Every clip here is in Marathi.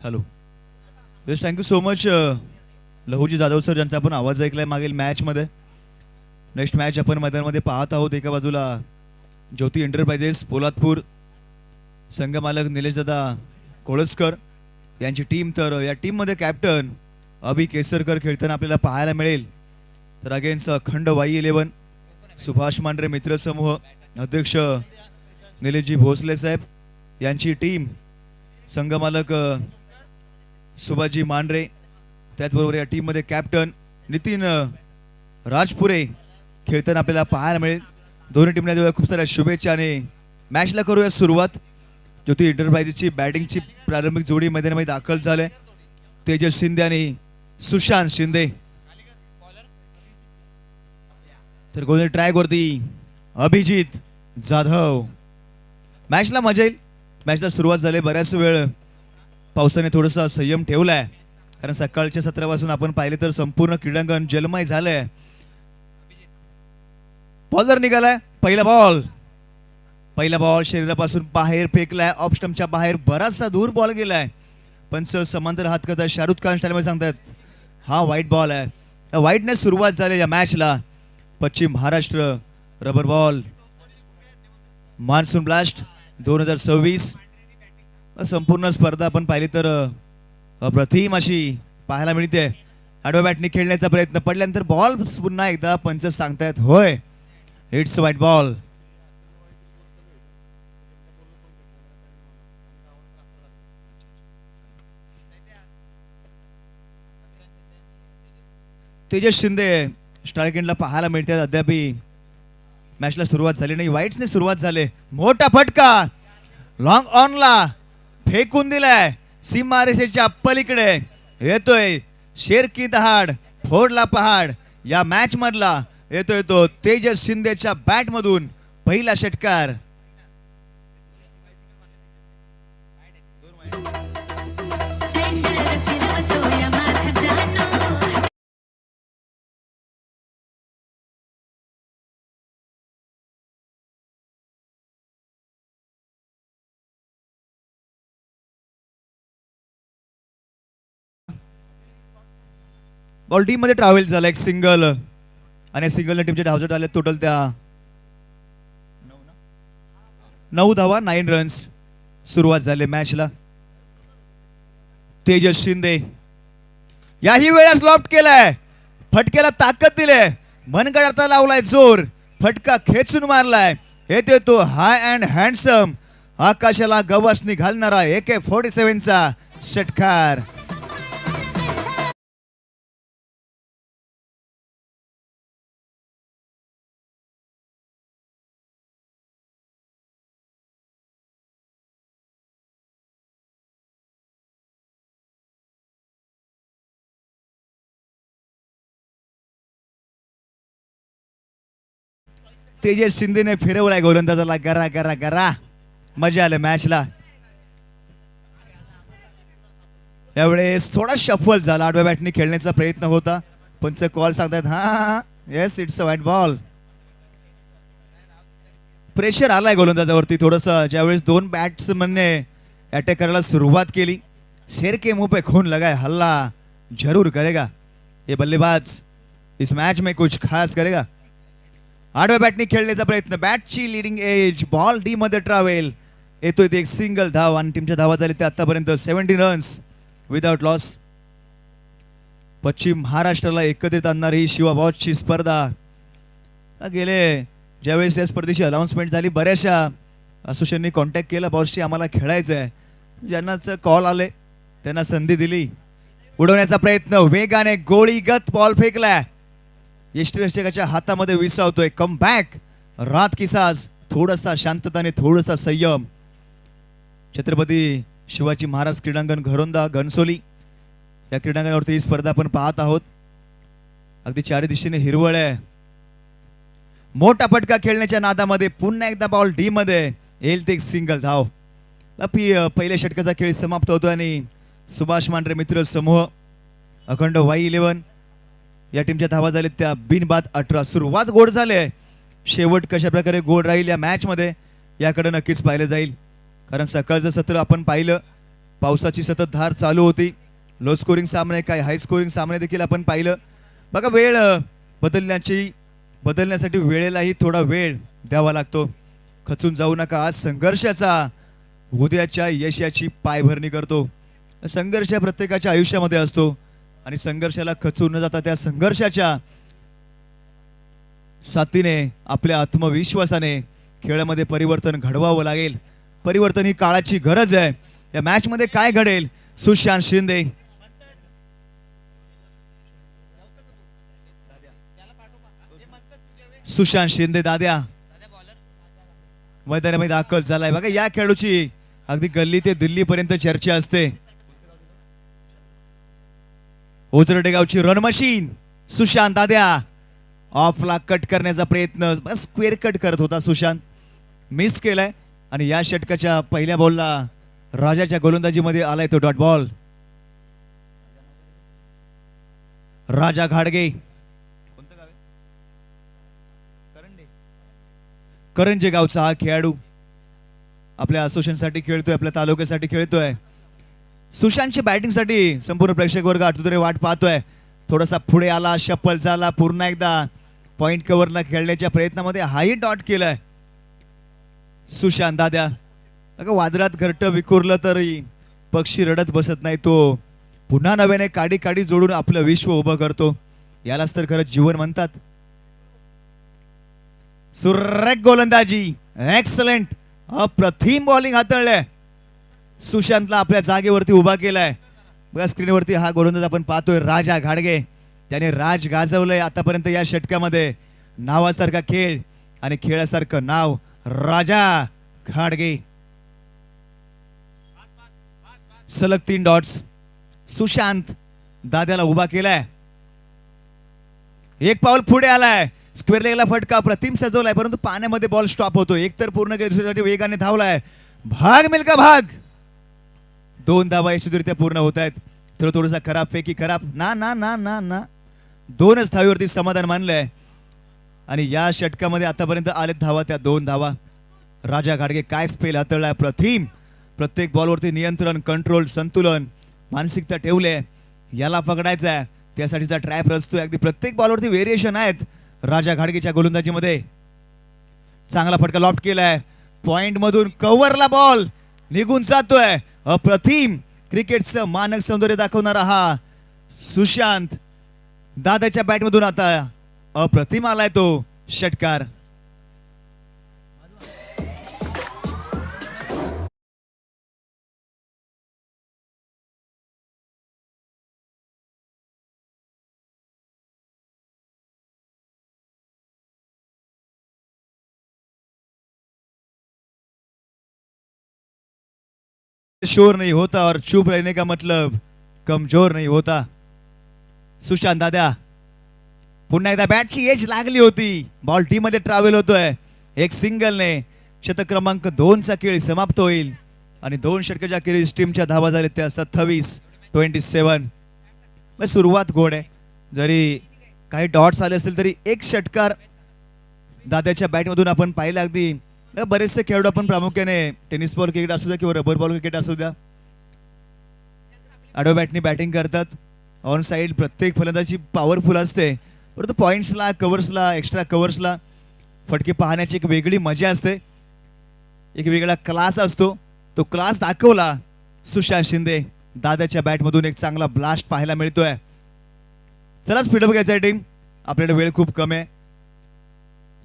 Hello. Yes, thank you so much Lahuji Jadhav sir, ज्यांचा आपण आवाज ऐकलाय मागील मॅचमध्ये. नेक्स्ट मॅच आपण मैदानामध्ये पाहत आहोत. एका बाजूला ज्योती एंटरप्राइजेस पोलादपूर संघमालक निलेशदादा कोळसकर यांची टीम, तर या टीममध्ये कॅप्टन अभि केसरकर खेळताना आपल्याला पाहायला मिळेल. तर अगेन्स्ट अखंड वाई 11 सुभाष मांढरे मित्रसमूह अध्यक्ष निलेशजी भोसले साहेब यांची टीम, संघमालक सुभाषजी मांढरे, त्याचबरोबर या टीममध्ये कॅप्टन नितीन राजपुरे खेळताना आपल्याला पाहायला मिळेल. दोन्ही टीमला देऊया खूप साऱ्या शुभेच्छा आणि मॅचला करूया सुरुवात. ज्योती एंटरप्राइजेसची बॅटिंगची प्रारंभिक जोडी मैदानामध्ये दाखल झाले. तेजस शिंदे आणि सुशांत शिंदे. तर गोलंदाज ट्रॅक वरती अभिजित जाधव. मॅचला मजा येईल. मॅचला सुरुवात झाली. बऱ्याच वेळ पावसाने थोडासा संयम ठेवलाय, कारण सकाळच्या सत्रापासून आपण पाहिले तर संपूर्ण क्रीडांगण जलमय झालंय. बॉलर निघालाय. पहिला बॉल शरीरापासून बाहेर फेकलाय. ऑफ स्टंपच्या बाहेर बराचसा दूर बॉल गेलाय. पंच समांतर हात करतात, शाहरुख खान स्टाईल मध्ये सांगतात हा व्हाईट बॉल आहे. या व्हाईटने सुरुवात झाली या मॅचला. पश्चिम Maharashtra rubber ball monsoon blast 2026. संपूर्ण स्पर्धा आपण पाहिली तर अप्रतिम अशी पाहायला मिळते. आडव्या बॅटने खेळण्याचा प्रयत्न, पडल्यानंतर बॉल पुन्हा एकदा पंच सांगतायत होय it's white ball. Tejas Shinde स्ट्रायकिंगला पाहायला मिळते. अद्याप मॅचला सुरुवात झाली नाही. व्हाईट्सने सुरुवात झाली. मोठा फटका लॉंग ऑनला फेकून दिलाय. सीमारेषेच्या पलीकडे येतोय शेर की दहाड, फोडला पहाड. या मॅच मधला येतोय तो तेजस शिंदेच्या बॅट मधून पहिला षटकार. बॉल टीम मध्ये ट्रॅव्हल झाला. एक सिंगल आणि सिंगल टीमचे धावचट आले टोटल त्या 9 धावा, 9 रन्स. सुरुवात झाली मॅचला. तेजस शिंदे याही वेळेस लॉफ्ट केलाय. फटक्याला ताकद दिले. मनगडाचा लावलाय जोर. फटका खेचून मारलाय. येते तो हाय अँड हँडसम आकाशाला गवसणी घालणारा AK-47 चा षटकार. तेजस शिंदेने फिरवलाय गोलंदाजाला. गरा गरा गरा. मजा आली मॅचला. यावेळेस थोडा शफल झाला. आडव्या बॅटने खेळण्याचा प्रयत्न होता. पंच कॉल सांगतात हा yes it's a white ball. Pressure आलाय गोलंदाजावरती थोडस. ज्यावेळेस 2 बॅट्समनने अटॅक करायला सुरुवात केली. शेर के मुंह पे खून लगाए, हल्ला जरूर करेगा ये बल्लेबाज. इस मैच में कुछ खास करेगा. आडव्या बॅटने खेळण्याचा प्रयत्न. बॅटची लिडिंग एज. बॉल डी मध्ये ट्रॅव्हल. येतोय ते एक सिंगल धाव आणि टीमच्या धावा झाली ते आतापर्यंत 17 रन्स विदाउट लॉस. पश्चिम महाराष्ट्राला एकत्रित आणणारी ही शिवा बॉसची स्पर्धा. गेले ज्यावेळेस या स्पर्धेची अनाउन्समेंट झाली, बऱ्याचशा असोसिएशननी कॉन्टॅक्ट केला बॉसशी आम्हाला खेळायचं आहे. ज्यांनाच कॉल आले त्यांना संधी दिली. उडवण्याचा प्रयत्न. वेगाने गोळीगत बॉल फेकलाय. यष्टीरक्षकाच्या हातामध्ये विसावतोय. कम बॅक रात की साज. थोडासा शांतताने, थोडासा संयम. छत्रपती शिवाजी महाराज क्रीडांगण घरोंदा घनसोली या क्रीडांगणावरती ही स्पर्धा आपण पाहत आहोत. अगदी चारी दिशेने हिरवळ आहे. मोठा फटका खेळण्याच्या नादामध्ये पुन्हा एकदा बॉल डी मध्ये येईल ते एक सिंगल धाव. पहिल्या षटकाचा खेळ समाप्त होतो आणि सुभाष मांढरे मित्र समूह अखंड वाई 11 या टीमच्या धावा झाल्या त्या बिनबाद 18. सुरुवात गोड झाली. शेवट कशा प्रकारे गोड राहील या मॅच मध्ये याकडे नक्कीच पाहिलं जाईल. कारण सकाळचं सत्र आपण पाहिलं पावसाची सतत धार चालू होती. लो स्कोरिंग सामने काय हाय स्कोरिंग सामने देखील आपण पाहिलं. बघा वेळ बदलण्यासाठी वेळेलाही थोडा वेळ द्यावा लागतो. खचून जाऊ नका. आज संघर्षाचा उद्याच्या यशाची पायभरणी करतो. संघर्ष प्रत्येकाच्या आयुष्यामध्ये असतो आणि संघर्षाला खचून न जाता त्या संघर्षाच्या साथीने आपल्या आत्मविश्वासाने खेळामध्ये परिवर्तन घडवावं लागेल. परिवर्तन ही काळाची गरज आहे. या मॅच मध्ये काय घडेल? सुशांत शिंदे दाद्या मैदानामध्ये दाखल झालाय. बघा या खेळाडूची अगदी गल्ली ते दिल्ली पर्यंत चर्चा असते. उजरडे गावची रन मशीन सुशांत दाद्या ऑफला कट करण्याचा प्रयत्न, स्क्वेअर कट करत होता सुशांत, मिस केलाय आणि या षटकाच्या पहिल्या बॉलला राजाच्या गोलंदाजीमध्ये आलाय तो डॉट बॉल. राजा घाडगे करंजे गावचा हा खेळाडू आपल्या असोसिएशनसाठी खेळतोय, आपल्या तालुक्यासाठी खेळतोय. सुशांतच्या बॅटिंगसाठी संपूर्ण प्रेक्षक वर्ग आतुरतेने वाट पाहतोय. थोडासा पुढे आला, शफल झाला, पुन्हा एकदा पॉइंट कव्हरला खेळण्याच्या प्रयत्नामध्ये हाही डॉट केलाय सुशांत दाद्या. वादळात घरटं विखुरलं तरी पक्षी रडत बसत नाही. तो पुन्हा नव्याने काडी काडी जोडून आपलं विश्व उभं करतो. यालाच तर खरंच जीवन म्हणतात. सुरेख गोलंदाजी, एक्सलंट, अप्रतिम बॉलिंग हाताळलंय. सुशांतला आपल्या जागेवरती उभा केलाय. बघा स्क्रीनवरती हा गोलंदाज आपण पाहतोय राजा घाडगे. त्याने राज गाजवलंय आतापर्यंत या षटकामध्ये. नावासारखा खेळ आणि खेळासारखं नाव राजा घाडगे. सलग 3 डॉट्स. सुशांत दाद्याला उभा केलाय. एक पाऊल पुढे आलाय. स्क्वेअर लेगला फटका प्रतिम सजवलाय, परंतु पाण्यामध्ये बॉल स्टॉप होतो. एक तर पूर्ण केली, दुसऱ्यासाठी वेगाने धावलाय. भाग मिल्का भाग. 2 धावा यशस्वीरित्या पूर्ण होत आहेत. थोडासा खराब फेकी खराब ना ना ना ना ना 2च धावेवरती समाधान मानलंय आणि या षटकामध्ये आतापर्यंत आलेत धावा त्या 2 धावा. राजा घाडगे काय स्पेल हाताळलाय प्रतिम. प्रत्येक बॉलवरती नियंत्रण, कंट्रोल, संतुलन, मानसिकता ठेवले. याला पकडायचं आहे त्यासाठीचा ट्रॅप रचतोय. अगदी प्रत्येक बॉलवरती व्हेरिएशन आहेत राजा घाडगेच्या गोलंदाजीमध्ये. चांगला फटका लॉफ्ट केलाय. पॉइंट मधून कव्हरला बॉल निघून जातोय. अप्रतिम क्रिकेटचं मानक सौंदर्य दाखवणारा हा सुशांत दादाच्या बॅटमधून आता अप्रतिम आलाय तो षटकार. शोर नहीं होता और चुप रहने का मतलब कमजोर नहीं होता. सुशांत दादा पुन्हा एकदा बॅटची एज लागली होती. बॉल टी मध्ये ट्रॅव्हल होतोय. एक सिंगलने शतक क्रमांक 2 चा खेळ समाप्त होईल आणि 2 षटकाच्या खेळीस टीमच्या धावा झाल्या त्या 27-27. सुरुवात गोड आहे. जरी काही डॉट्स आले असतील तरी एक षटकार दादाच्या बॅटमधून आपण पाहिलं. अगदी बरेचसे खेळाडू आपण प्रामुख्याने टेनिस बॉल क्रिकेट असू द्या किंवा रबर बॉल क्रिकेट असू द्या आडव्या बॅटनी बॅटिंग करतात. ऑन साइड प्रत्येक फलंदाजी पॉवरफुल असते, परंतु पॉइंट्सला, कव्हर्सला, एक्स्ट्रा कव्हर्सला फटके पाहण्याची एक वेगळी मजा असते, एक वेगळा क्लास असतो. तो क्लास दाखवला सुशांत शिंदे दादाच्या बॅटमधून. एक चांगला ब्लास्ट पाहायला मिळतोय. चला स्पीडअप घ्यायचा आहे टीम, आपल्याकडे वेळ खूप कमी आहे.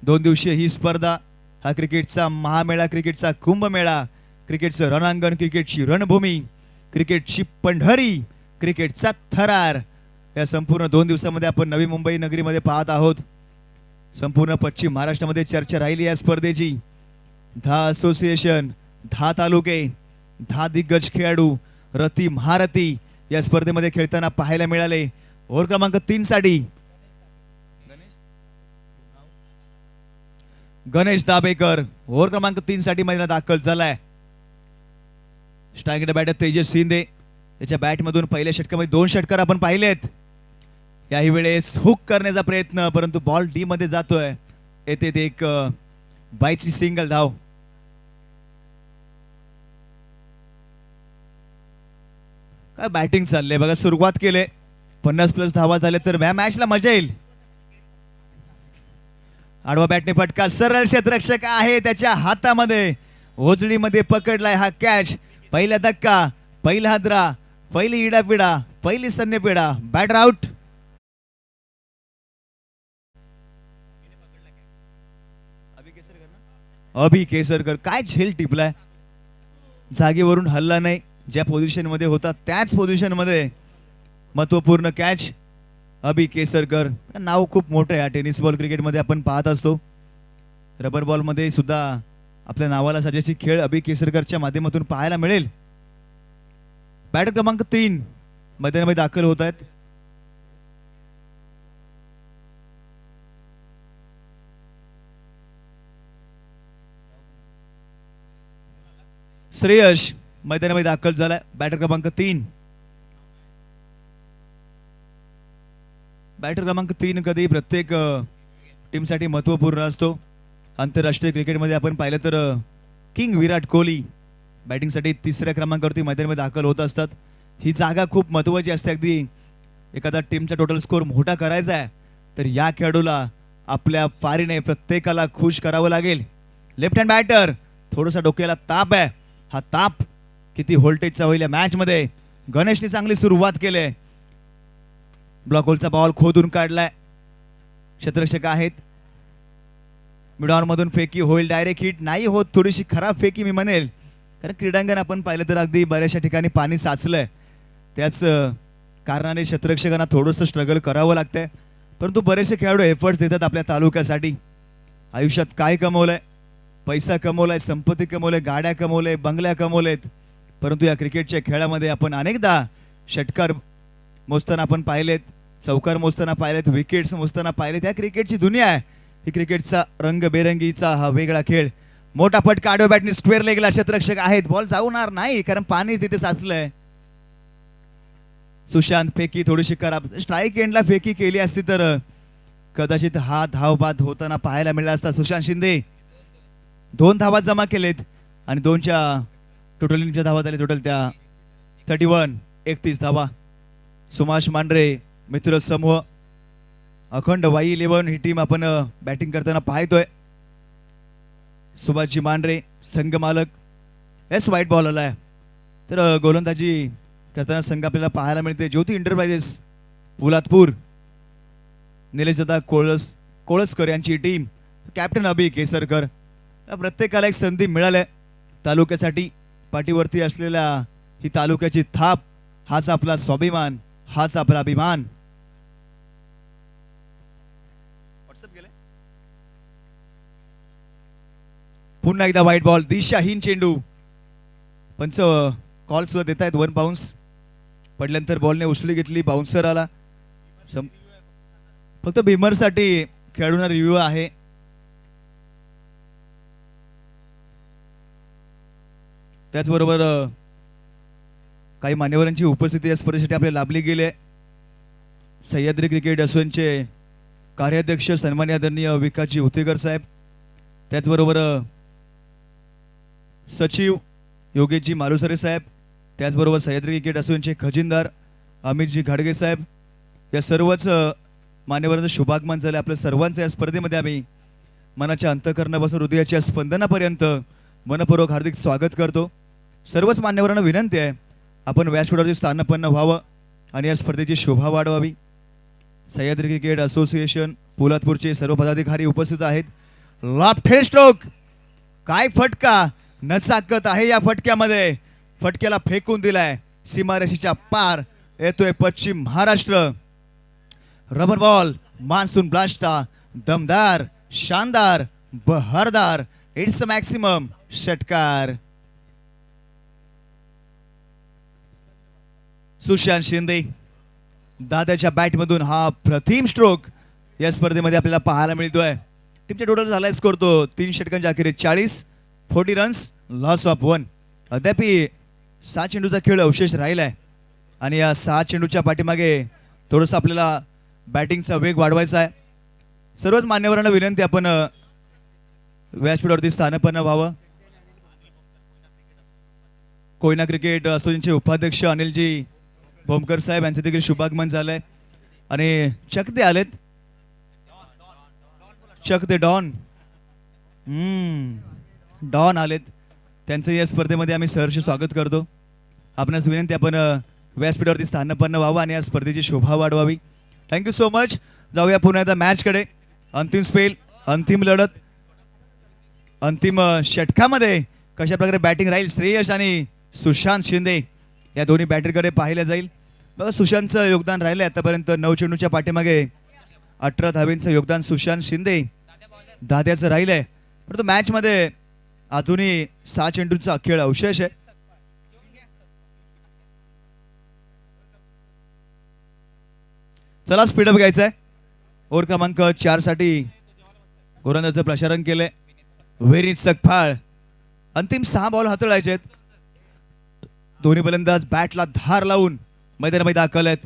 2 दिवसीय ही स्पर्धा, हा क्रिकेटचा महामेळा, क्रिकेटचा कुंभमेळा, क्रिकेटचं रणांगण, क्रिकेटची रणभूमी, क्रिकेटची पंढरी, क्रिकेटचा थरार, या संपूर्ण 2 दिवसामध्ये आपण नवी मुंबई नगरीमध्ये पाहत आहोत. संपूर्ण पश्चिम महाराष्ट्रामध्ये चर्चा राहिली या स्पर्धेची. 10 असोसिएशन, 10 तालुके, 10 दिग्गज खेळाडू रती महारथी या स्पर्धेमध्ये खेळताना पाहायला मिळाले. ओव्हर क्रमांक 3 साठी गणेश दाबेकर ओव्हर क्रमांक 3 साठी मैदानात दाखल झालाय. स्ट्रायकर बॅटर तेजस शिंदे, त्याच्या बॅटमधून पहिल्या षटकामध्ये 2 षटकार आपण पाहिलेत. याही वेळेस हुक करण्याचा प्रयत्न, परंतु बॉल डी मध्ये जातोय. येथे एक बाईची सिंगल धाव. काय बॅटिंग चालले बघा. सुरुवात केले 50+ धावा झाले तर मॅचला मजा येईल. आडवा बॅटने फटका. सरळ क्षेत्ररक्षक आहे त्याच्या हातामध्ये. ओजळीमध्ये पकडलाय हा कॅच. पहिला धक्का, पहिला हादरा, पहिली इडापिडा, पहिली सन्यपिडा. Batter out. अभि केसरकर काय झेल टिपलाय. जागेवरून हल्ला नाही. ज्या पोझिशन मध्ये होता त्याच पोझिशन मध्ये महत्वपूर्ण कॅच. अभि केसरकर नाव खूप मोठं आहे. टेनिस बॉल क्रिकेटमध्ये आपण पाहत असतो. रबर बॉल मध्ये सुद्धा आपल्या नावाला साजेशी खेळ अभि केसरकरच्या माध्यमातून पाहायला मिळेल. बॅटर क्रमांक 3 मैदानामध्ये दाखल होत आहेत. श्रेयश मैदानामध्ये दाखल झालाय. बॅटर क्रमांक 3. बॅटर क्रमांक 3 कधी प्रत्येक टीमसाठी महत्वपूर्ण असतो. आंतरराष्ट्रीय क्रिकेटमध्ये आपण पाहिलं तर किंग विराट कोहली बॅटिंगसाठी 3ऱ्या क्रमांकावरती मैदानामध्ये दाखल होत असतात. ही जागा खूप महत्त्वाची असते. अगदी एखादा टीमचा टोटल स्कोर मोठा करायचा आहे तर या खेळाडूला आपल्या पारीने प्रत्येकाला खुश करावं लागेल. Left hand batter. थोडासा डोक्याला ताप आहे. हा ताप किती व्होल्टेजचा होईल या मॅच मध्ये. गणेशने चांगली सुरुवात केली. ब्लॉक होलचा बॉल खोदून काढलाय. क्षेत्ररक्षक आहेत. मिडऑन मधून फेकी होईल. डायरेक्ट हिट नाही होत. थोडीशी खराब फेकी मी म्हणेल. कारण क्रीडांगण आपण पाहिलं तर अगदी बऱ्याचशा ठिकाणी पाणी साचलंय. त्याच कारणाने क्षेत्ररक्षकांना थोडंसं स्ट्रगल करावं लागतंय. परंतु बरेचसे खेळाडू एफर्ट्स देतात आपल्या तालुक्यासाठी. आयुष्यात काय कमवलंय, पैसा कमवलाय, संपत्ती कमवलंय, गाड्या कमवलंय, बंगल्या कमवलेत. परंतु या क्रिकेटच्या खेळामध्ये आपण अनेकदा षटकार मोजताना आपण पाहिलेत, चौकार मोजताना पाहिलेत, विकेट्स मोजताना पाहिलेत. या क्रिकेटची दुनिया आहे. ही क्रिकेटचा रंगबेरंगीचा हा वेगळा खेळ. मोठा फटका आडव्या बॅटने स्क्वेअर लेगला. क्षेत्ररक्षक आहेत. बॉल जाऊणार नाही कारण पाणी तिथे साचलंय. सुशांत फेकी थोडीशी खराब. स्ट्राईक एंडला फेकी केली असती तर कदाचित हा धावबाद होताना पाहायला मिळाला असता. सुशांत शिंदे 2 धावा जमा केलेत आणि 2च्या टोटल धावा झाले. टोटल त्या 31 धावा. सुभाष मांढरे मित्र समूह अखंड वाई 11 ही टीम आपण बॅटिंग करताना पाहतोय. सुभाषजी मांढरे संघ मालक. एस व्हाईट बॉल आलाय. तर गोलंदाजी करताना संघ आपल्याला पाहायला मिळते. ज्योती एंटरप्राइजेस पोलादपूर, निलेश दादा कोळसकर यांची टीम. कॅप्टन अभि केसरकर. प्रत्येकाला एक संधी मिळाली तालुक्यासाठी. पाठीवरती असलेल्या ही तालुक्याची थाप. हाच आपला स्वाभिमान, हाच आपला अभिमान. पुन्हा एकदा व्हाईट बॉल. दिशाहीन चेंडू. पंच कॉल सुद्धा देत आहेत. 1 बाउन्स पडल्यानंतर बॉलने उचली घेतली. बाउन्सर आला. फक्त भीमरसाठी खेळणारा रिव्ह्यू आहे. त्याचबरोबर काही मान्यवरांची उपस्थिती या स्पर्धेसाठी आपल्याला लाभली गेली आहे. सह्याद्री क्रिकेट असोसिएशनचे कार्याध्यक्ष सन्माननीय आदरणीय विकासजी होतेकर साहेब, त्याचबरोबर सचिव योगेशजी मालुसरे साहेब, त्याचबरोबर सह्याद्री क्रिकेट असोसिएशनचे खजिनदार अमितजी घाडगे साहेब, या सर्वच मान्यवरांचं शुभागमन झालं. आपल्या सर्वांचं या स्पर्धेमध्ये आम्ही मनाच्या अंतःकरणापासून हृदयाच्या स्पंदनापर्यंत मनपूर्वक हार्दिक स्वागत करतो. सर्वच मान्यवरांना विनंती आहे आपण व्यासपीठावरती स्थानपन्न व्हावं आणि या स्पर्धेची शोभा वाढवावी. सह्याद्री क्रिकेट असोसिएशन पोलादपूरचे सर्व पदाधिकारी उपस्थित आहेत. Left hand stroke. काय फटका. नचाकत आहे या फटक्यामध्ये. फटक्याला फेकून दिलाय सीमारेषेच्या पार. येतोय पश्चिम Maharashtra. Rubber ball monsoon blaster. दमदार, शानदार, बहारदार. It's a maximum. षटकार. सुशांत शिंदे दादाच्या बॅट मधून हा प्रथम स्ट्रोक या स्पर्धेमध्ये आपल्याला पाहायला मिळतोय. टीमचा टोटल झालाय स्कोर तो 3 षटकांच्या अखेरीस 40 रन्स, लॉस ऑफ 1. अद्याप 6 चेंडूचा खेळ अवशेष राहिलाय आणि या 6 चेंडूच्या पाठीमागे थोडंसं आपल्याला बॅटिंगचा वेग वाढवायचा आहे. सर्वच मान्यवरांना विनंती आपण व्यासपीठावरती स्थानपन्न व्हावं. कोयना क्रिकेट असोसिएशनचे उपाध्यक्ष अनिलजी भोमकर साहेब यांचे देखील शुभागमन झालंय आणि चक ते आलेत. चक ते डॉन डॉन आलेत. त्यांचं या स्पर्धेमध्ये आम्ही सहर्ष स्वागत करतो. आपणास विनंती आपण व्यासपीठावरती स्थानपन्न व्हावं आणि या स्पर्धेची शोभा वाढवावी. Thank you so much. जाऊया पुन्हा एकदा मॅचकडे. अंतिम स्पेल, अंतिम लढत, अंतिम षटकामध्ये कशा प्रकारे बॅटिंग राहील श्रेयस आणि सुशांत शिंदे या दोन्ही बॅटरकडे पाहिलं जाईल. बघा सुशांतचं योगदान राहिलं आतापर्यंत 9 चेंडूच्या पाठीमागे 18 धावेंचं योगदान सुशांत शिंदे दाद्याचं राहिलंय. परंतु मॅचमध्ये अजूनही 6 चेंडूंचा खेळ अवशेष आहे. चला स्पीडअप घ्यायचा आहे. ओव्हर क्रमांक 4 साठी गोलंदाजाचं प्रसारण केलंय विनीत सकपाळ. अंतिम 6 बॉल हाताळायचे आहेत. दोन्ही फलंदाज बॅटला धार लावून मैदानामध्ये दाखल आहेत.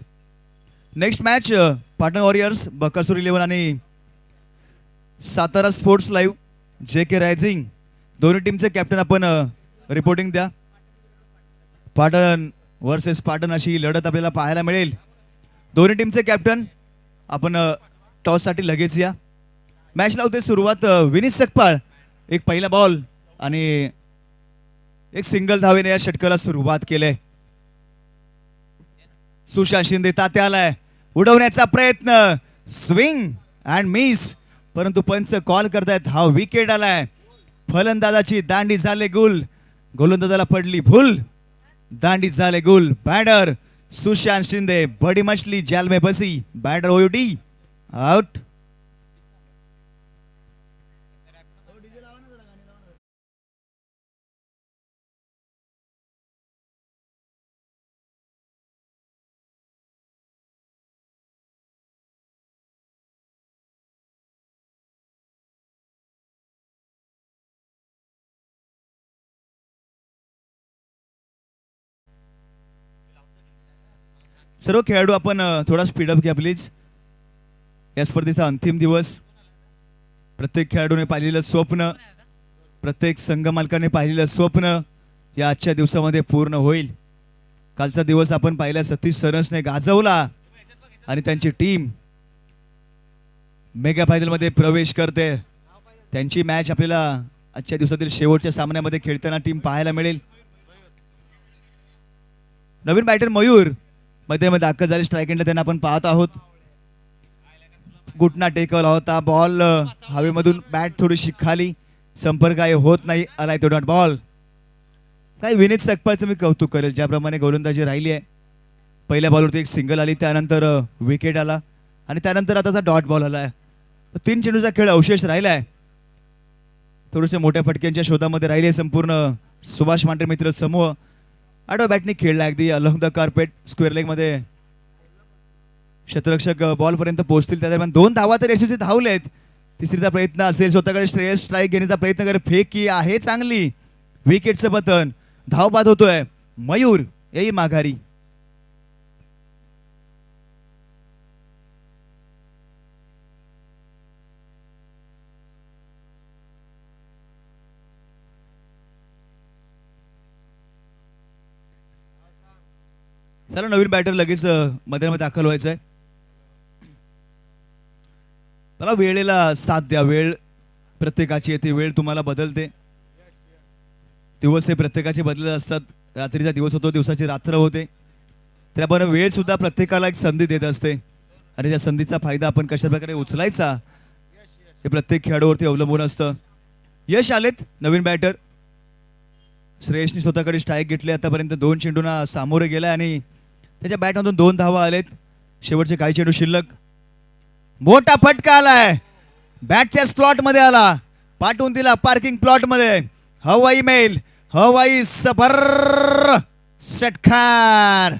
Next match Patna warriors, Bakasur 11 आणि Satara sports live JK rising दोन्ही टीमचे कॅप्टन आपण रिपोर्टिंग द्या. पाटण वर्सेस पाटण अशी लढत आपल्याला पाहायला मिळेल. दोन्ही टीमचे कॅप्टन आपण टॉस साठी लगेच या. मॅचला होते सुरुवात. विनीत सकपाळ एक पहिला बॉल आणि एक सिंगल धावेने या षटकाला सुरुवात केली. सुशांत शिंदे तात्या आलाय, उडवण्याचा प्रयत्न, स्विंग अँड मिस, परंतु पंच कॉल करतायत हा विकेट आलाय. फलंदाजाची दांडी झाले गुल, गोलंदाजाला पडली भूल, दांडी झाले गुल. बॅटर सुशांत शिंदे, बडी मछली जाल में बसी, बॅटर ओयूटी आउट. सर्व खेळाडू आपण थोडा स्पीडअप घ्या प्लीज. या स्पर्धेचा अंतिम दिवस. प्रत्येक खेळाडूने पाहिलेलं स्वप्न, प्रत्येक संघ मालकाने पाहिलेलं स्वप्न या आजच्या दिवसामध्ये पूर्ण होईल. कालचा दिवस आपण पाहिला, सतीश सरसने गाजवला आणि त्यांची टीम मेगा फायनल मध्ये प्रवेश करते. त्यांची मॅच आपल्याला आजच्या दिवसातील शेवटच्या सामन्यामध्ये खेळताना टीम पाहायला मिळेल. नवीन बॅटर मयूर मध्ये दाखल झाले. स्ट्राईक एंडला त्यांना आपण पाहत आहोत. घुटना टेकवला होता, बॉल हवेमधून बॅट थोडीशी खाली, संपर्क आहे होत नाही, आलाय तो डॉट बॉल. काय विनीत सकपाळचं मी कौतुक करेल, ज्याप्रमाणे गोलंदाजी राहिली आहे. पहिल्या बॉलवरती एक सिंगल आली, त्यानंतर विकेट आला आणि त्यानंतर आताचा डॉट बॉल आलाय. 3 चेंडूचा खेळ अवशेष राहिलाय. थोडेसे मोठ्या फटक्यांच्या शोधामध्ये राहिले संपूर्ण सुभाष मांढरे मित्र समूह. आडवा बॅटने खेळला अगदी along the carpet square leg मध्ये. क्षेत्ररक्षक बॉल पर्यंत पोहोचतील त्या दरम्यान 2 धावा तर यशस्वी धावलेत. तिसरीचा प्रयत्न असेल, स्वतःकडे श्रेयस स्ट्राईक घेण्याचा प्रयत्न करे, फेक की आहे चांगली, विकेटचं पतन, धाव बाद होतोय. मयूर येईल माघारी. चला नवीन बॅटर लगेच मैदानामध्ये दाखल व्हायचंय. मला वेळेला साथ द्या. वेळ प्रत्येकाची येते, वेळ तुम्हाला बदलते. दिवस हे प्रत्येकाचे बदलत असतात. रात्रीचा दिवस होतो, दिवसाची रात्र होते. तर आपण वेळ सुद्धा प्रत्येकाला एक संधी देत असते आणि त्या संधीचा फायदा आपण कशा प्रकारे उचलायचा हे प्रत्येक खेळाडूवरती अवलंबून असतं. यश आलेत नवीन बॅटर. श्रेयसने स्वतःकडे स्ट्राईक घेतले. आतापर्यंत 2 चेंडूंना सामोरे गेलाय आणि त्याच्या बॅटमधून 2 धावा आलेत. शेवटचे काही चेंडू शिल्लक. मोठा फटका आलाय, बॅटच्या स्लॉट मध्ये आला, पाठवून दिला पार्किंग प्लॉट मध्ये. हवाई मेल, हवाई सफर, षटकार.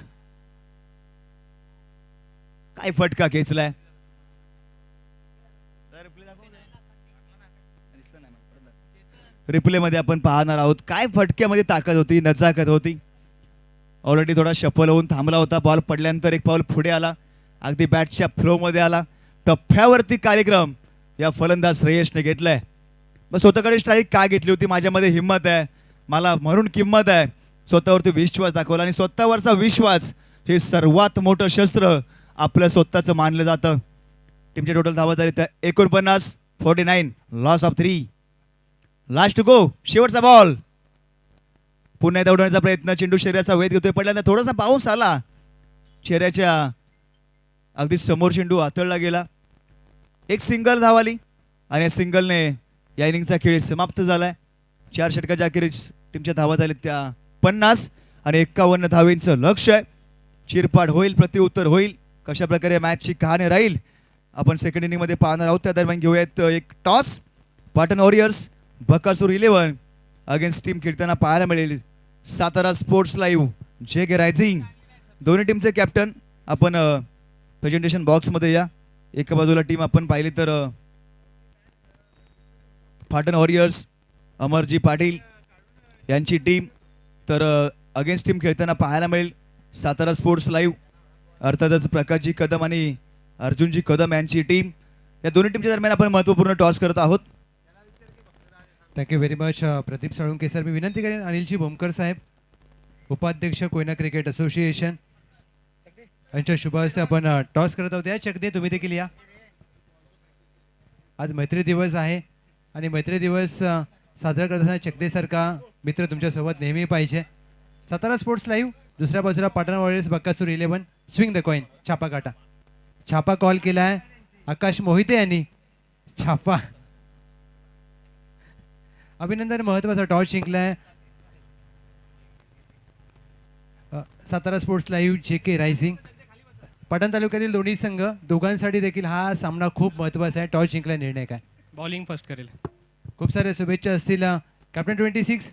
काय फटका खेचलाय. रिप्ले मध्ये आपण पाहणार आहोत. काय फटक्यामध्ये ताकद होती, नजाकत होती. ऑलरेडी थोडा शफल होऊन थांबला होता. बॉल पडल्यानंतर एक पाऊल पुढे आला, अगदी बॅटच्या फ्लो मध्ये आला. टप्प्यावरती कार्यक्रम या फलंदाज श्रेयसने घेतलाय. मग स्वतःकडे स्ट्राईक का घेतली होती, माझ्यामध्ये हिंमत आहे, मला म्हणून किंमत आहे. स्वतःवरती विश्वास दाखवला आणि स्वतःवरचा विश्वास हे सर्वात मोठं शस्त्र आपलं स्वतःचं मानलं जातं. टीमचे टोटल धावा झाले त्या 49, 49, लॉस ऑफ 3. लास्ट गो, शेवटचा बॉल. पुन्हा एकदा उडवण्याचा प्रयत्न, चेंडू शरीराचा वेध घेतोय, पडल्यानंतर थोडासा बाउन्स आला, चेहऱ्याच्या अगदी समोर चेंडू हातळला गेला. एक सिंगल धाव आली आणि या सिंगलने या इनिंगचा खेळ समाप्त झालाय. 4 षटकाच्या अखेरीस टीमच्या धावा झाल्या त्या 50 आणि 51 धावेंचं लक्ष आहे. चिरपाड होईल, प्रतिउत्तर होईल, कशा प्रकारे मॅचची कहाणी राहील आपण सेकंड इनिंग मध्ये पाहणार आहोत. त्या दरम्यान घेऊयात एक toss. Patan warriors Bakasur 11 against team खेळताना पाहायला मिळेल. Satara sports live JK rising. दोन्ही टीमचे कॅप्टन आपण प्रेझेंटेशन बॉक्स मध्ये या. एका बाजूला टीम आपण पाहिली तर पाटण वॉरियर्स अमरजी पाटील यांची टीम, तर अगेन्स्ट टीम खेळताना पाहायला मिळेल सातारा स्पोर्ट्स लाईव्ह अर्थातच प्रकाशजी कदम आणि अर्जुनजी कदम यांची टीम. या दोन्ही टीमच्या दरम्यान आपण महत्त्वपूर्ण टॉस करत आहोत. Thank you very much Pradeep Salunke sir. मी विनंती करेन अनिलजी भोमकर साहेब, उपाध्यक्ष कोयना क्रिकेट असोसिएशन यांच्या शुभ हस्ते आपण टॉस करत आहोत. या चकदे तुम्ही देखील या. आज मैत्री दिवस आहे आणि मैत्री दिवस साजरा करताना चकदेसारखा मित्र तुमच्यासोबत नेहमी पाहिजे. सातारा स्पोर्ट्स लाईव्ह, दुसऱ्या बाजूला Patan warriors Bakasur 11. Swing the coin, छापा काटा. छापा कॉल केला आहे आकाश मोहिते यांनी. छापा, अभिनंदन. महत्वाचा टॉस जिंकलाय Satara sports live JK rising. Patan तालुक्यातील दोन्ही संघ दोघांसाठी देखील हा सामना खूप महत्वाचा आहे. टॉस जिंकला, निर्णय काय? बॉलिंग फर्स्ट करेल. खूप साऱ्या शुभेच्छा असतील. कॅप्टन 26,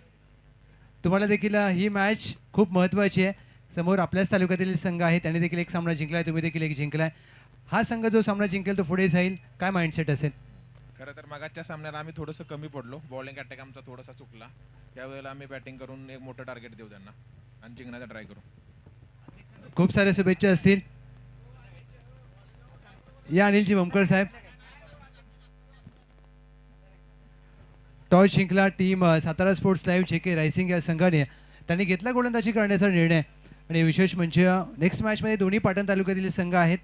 तुम्हाला देखील ही मॅच खूप महत्त्वाची आहे. समोर आपल्याच तालुक्यातील संघ आहे, त्याने देखील एक सामना जिंकलाय, तुम्ही देखील एक जिंकलाय. हा संघ जो सामना जिंकेल तो पुढे जाईल, काय माइंडसेट असेल? खरं तर मागच्या सामन्याला आम्ही थोडंसं कमी पडलो. बॉलिंग अटॅक आमचा थोडासा चुकला. त्यावेळेला आम्ही बॅटिंग करून एक मोठं टार्गेट देऊ त्यांना आणि जिंकण्याचा ट्राय करू. खूप साऱ्या शुभेच्छा असतील. या अनिलजी भोमकर साहेब. टॉस जिंकला team Satara sports live JK rising या संघाने. त्यांनी घेतला गोलंदाजी करण्याचा निर्णय आणि विशेष म्हणजे नेक्स्ट मॅचमध्ये दोन्ही पाटण तालुक्यातील संघ आहेत.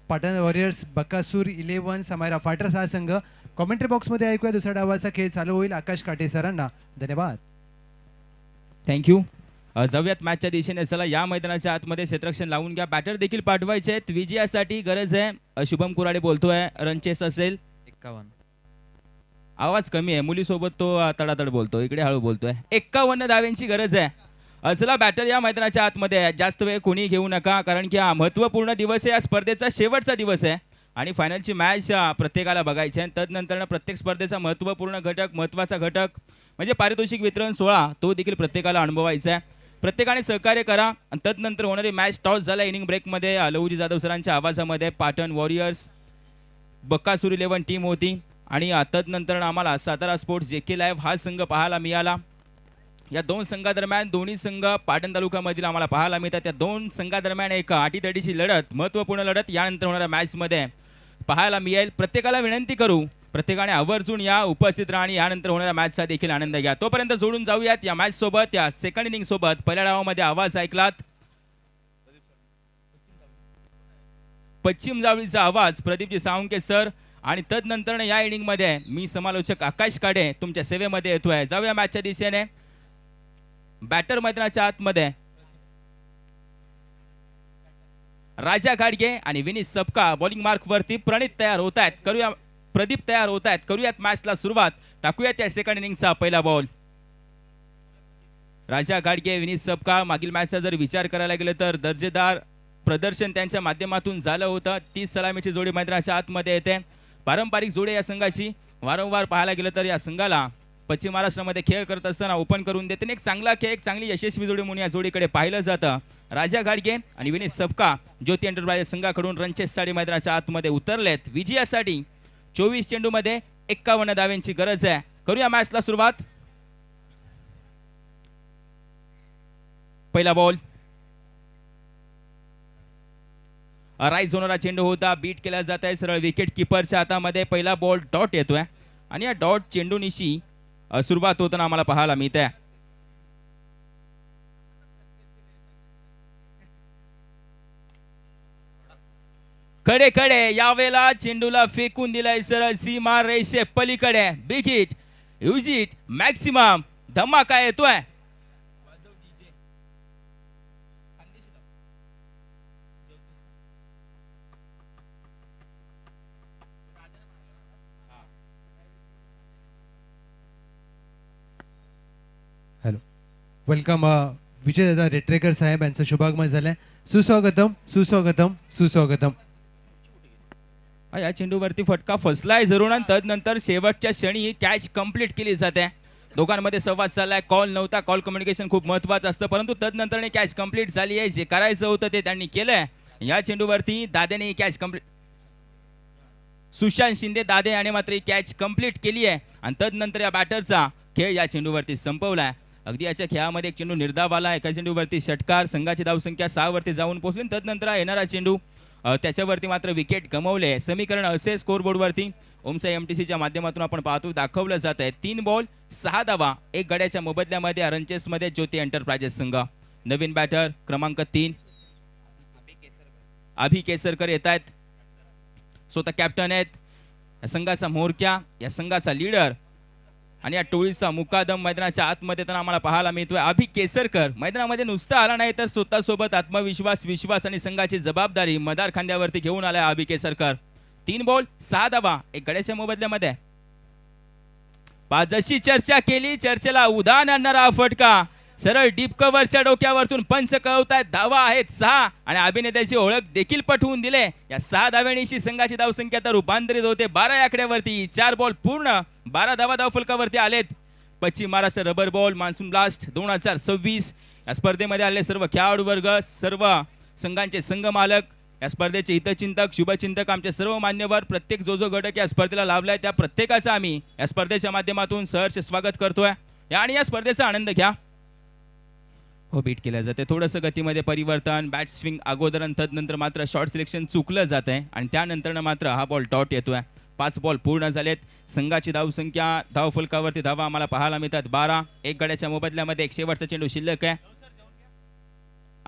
पाटण वॉरियर्स बकासूर 11, समायरा फायटर्स हा संघ. कॉमेंट्री बॉक्समध्ये ऐकूया दुसऱ्या डावाचा खेळ चालू होईल. आकाश काटे सरांना धन्यवाद. थँक्यू. जाऊयात मॅचच्या दिशेने. चला, या मैदानाच्या आतमध्ये क्षेत्ररक्षण लावून घ्या. बॅटर देखील पाठवायचे आहेत. विजयासाठी गरज आहे. शुभम कुराडे बोलतोय. रनचेस असेल 51. आवाज कमी आहे, मुलीसोबत तो तडातड बोलतो, इकडे हळू बोलतोय. 51 धाव्यांची गरज आहे. चला, बॅटर या मैदानाच्या आतमध्ये आहे. जास्त वेळ कोणी घेऊ नका, कारण की हा महत्त्वपूर्ण दिवस आहे. या स्पर्धेचा शेवटचा दिवस आहे आणि फायनलची मॅच प्रत्येकाला बघायची आहे. तदनंतर प्रत्येक स्पर्धेचा महत्त्वपूर्ण घटक, महत्त्वाचा घटक म्हणजे पारितोषिक वितरण सोहळा, तो देखील प्रत्येकाला अनुभवायचा आहे. प्रत्येकाने सहकार्य करा. आणि तदनंतर होणारी मॅच टॉस झाला इनिंग ब्रेकमध्ये. लहुजी जाधव सरांच्या आवाजामध्ये पाटण वॉरियर्स बकासूर 11 टीम होती आणि तदनंतर आम्हाला सातारा स्पोर्ट्स JK लाईव्ह हा संघ पाहायला मिळाला. या दोन संघादरम्यान दोन्ही संघ पाटण तालुक्यामधील आम्हाला पाहायला मिळतात. त्या दोन संघादरम्यान एक अटीतटीची लढत, महत्त्वपूर्ण लढत यानंतर होणाऱ्या मॅचमध्ये पाहायला मिळेल. प्रत्येकाला विनंती करू, प्रत्येकाने आवर्जून या, उपस्थित राहा आणि यानंतर होणाऱ्या मॅचचा देखील आनंद घ्या. तोपर्यंत जोडून जाऊयात या मॅच सोबत. या सेकंड इनिंग सोबत पहिल्या डावामध्ये आवाज ऐकलात पश्चिम जावळीचा आवाज प्रदीपजी साळुंके सर आणि तदनंतर या इनिंग मध्ये मी समालोचक आकाश काडे तुमच्या सेवेमध्ये येतोय. जाऊया मॅचच्या दिशेने. बॅटर मैदानाच्या आतमध्ये राजा गाडगे आणि विनीत सबका बॉलिंग मार्क वरती. प्रणित तयार होत आहेत, करूया प्रदीप तयार होत आहेत, करूयात मॅचला सुरुवात. टाकूयात या सेकंड इनिंगचा पहिला बॉल. राजा गाडगे, विनीत सबका, मागील मॅचचा जर विचार करायला गेलं तर दर्जेदार प्रदर्शन त्यांच्या माध्यमातून झालं होतं. 30 सलामीची जोडी मैदानाच्या आतमध्ये येते. पारंपरिक जोडी या संघाची वारंवार पाहायला गेलं तर या संघाला पश्चिम महाराष्ट्रामध्ये खेळ करत असताना ओपन करून देते. एक चांगला खेळ, एक चांगली यशस्वी जोडी म्हणून या जोडीकडे पाहिलं जातं. राजा गाडगे आणि विनीत सबका ज्योती एंटरप्राइजेस संघाकडून रनचेससाठी मैदानाच्या आतमध्ये उतरलेत. विजयासाठी 24 चेंडूमध्ये 51 धाव्यांची गरज आहे. करूया मॅचला सुरुवात. पहिला बॉल राईट झोनरा चेंडू होता, बीट केला जात आहे सरळ विकेट किपरच्या हातामध्ये. पहिला बॉल डॉट येतोय आणि या डॉट चेंडूनिशी सुरुवात होताना आम्हाला पाहायला मिळते. कडे कडे यावेळेला चेंडूला फेकून दिलाय सरळ सीमा रेषे पलीकडे. Big hit, huge hit, maximum धमाका येतोय. हॅलो, वेलकम विजय दादा रेट्रेकर साहेब यांचं शुभागमन झालंय. सुस्वागतम सुस्वागतम सुस्वागतम. या चेंडूवरती फटका फसलाय जरूर आणि तदनंतर शेवटच्या क्षणी कॅच कंप्लीट केली जाते. दोघांमध्ये संवाद चाललाय. कॉल नव्हता, कॉल कम्युनिकेशन खूप महत्वाचं असतं, परंतु तदनंतर कॅच कंप्लीट झाली आहे. जे करायचं होतं ते त्यांनी केलंय. या चेंडूवरती दादेने कॅच कंप्लीट, सुशांत शिंदे दादे याने मात्र कॅच कंप्लीट केली आहे आणि तदनंतर या बॅटरचा खेळ या चेंडूवरती संपवलाय. अगदी याच्या खेळामध्ये एक चेंडू निर्धाव आला. एका चेंडूवरती षटकार, संघाची धावसंख्या 6 वरती जाऊन पोहोचली. तदनंतर येणारा चेंडू त्याच्यावरती मात्र विकेट गमावले. समीकरण असे स्कोर बोर्डवरती ओमसाई एमटीसीच्या माध्यमातून आपण पाहतो दाखवलं जात आहे. 3 बॉल 6 धावा 1 गड्याच्या मोबदल्यामध्ये रनचेस मध्ये ज्योती एंटरप्राइजेस संघ. नवीन बॅटर क्रमांक 3 अभि केसरकर येत आहेत. स्वतः कॅप्टन आहेत. या संघाचा म्होरक्या, या संघाचा लीडर आणि या टोळीचा मुकादम मैदानाच्या आतमध्ये तर आम्हाला पाहायला मिळतोय. अभि केसरकर मैदानामध्ये नुसता आला नाही तर स्वतःसोबत आत्मविश्वास, विश्वास आणि संघाची जबाबदारी मदार खांद्यावरती घेऊन आलाय अभि केसरकर. 3 बॉल 6 धावा 1 गड्याच्या मोबदल्यामध्ये. जशी चर्चा केली, चर्चेला उधाण आणणारा फटका सरळ डीप कव्हरच्या डोक्यावरतून पंच कळवतायत. धावा आहेत 6 आणि अभिनेत्याची ओळख देखील पटवून दिले. या 6 धाव्यांशी संघाची धावसंख्या तर रूपांतरित होते 12 या आकड्यावरती. 4 बॉल पूर्ण 12 धावा धावफलकावरती आलेत. पश्चिम Maharashtra rubber ball monsoon blast 2026 या स्पर्धेमध्ये आले सर्व खेळाडू वर्ग, सर्व संघांचे संघ मालक, या स्पर्धेचे हितचिंतक, शुभचिंतक, आमचे सर्व मान्यवर, प्रत्येक जो घटक या स्पर्धेला लाभलाय त्या प्रत्येकाचं आम्ही या स्पर्धेच्या माध्यमातून सहर्ष स्वागत करतोय. आणि या स्पर्धेचा आनंद घ्या. हो, बीट केल्या जाते. थोडंसं गतीमध्ये परिवर्तन, बॅट स्विंग अगोदर आणि तदनंतर मात्र शॉर्ट सिलेक्शन चुकलं जात आहे आणि त्यानंतर मात्र हा बॉल डॉट येतोय. 5 बॉल पूर्ण झालेत. संघाची धावसंख्या धावफलकावरती धावा आम्हाला पाहायला मिळतात 12. 1 गड्याच्या मोबदल्यामध्ये एक शेवटचा चेंडू शिल्लक आहे.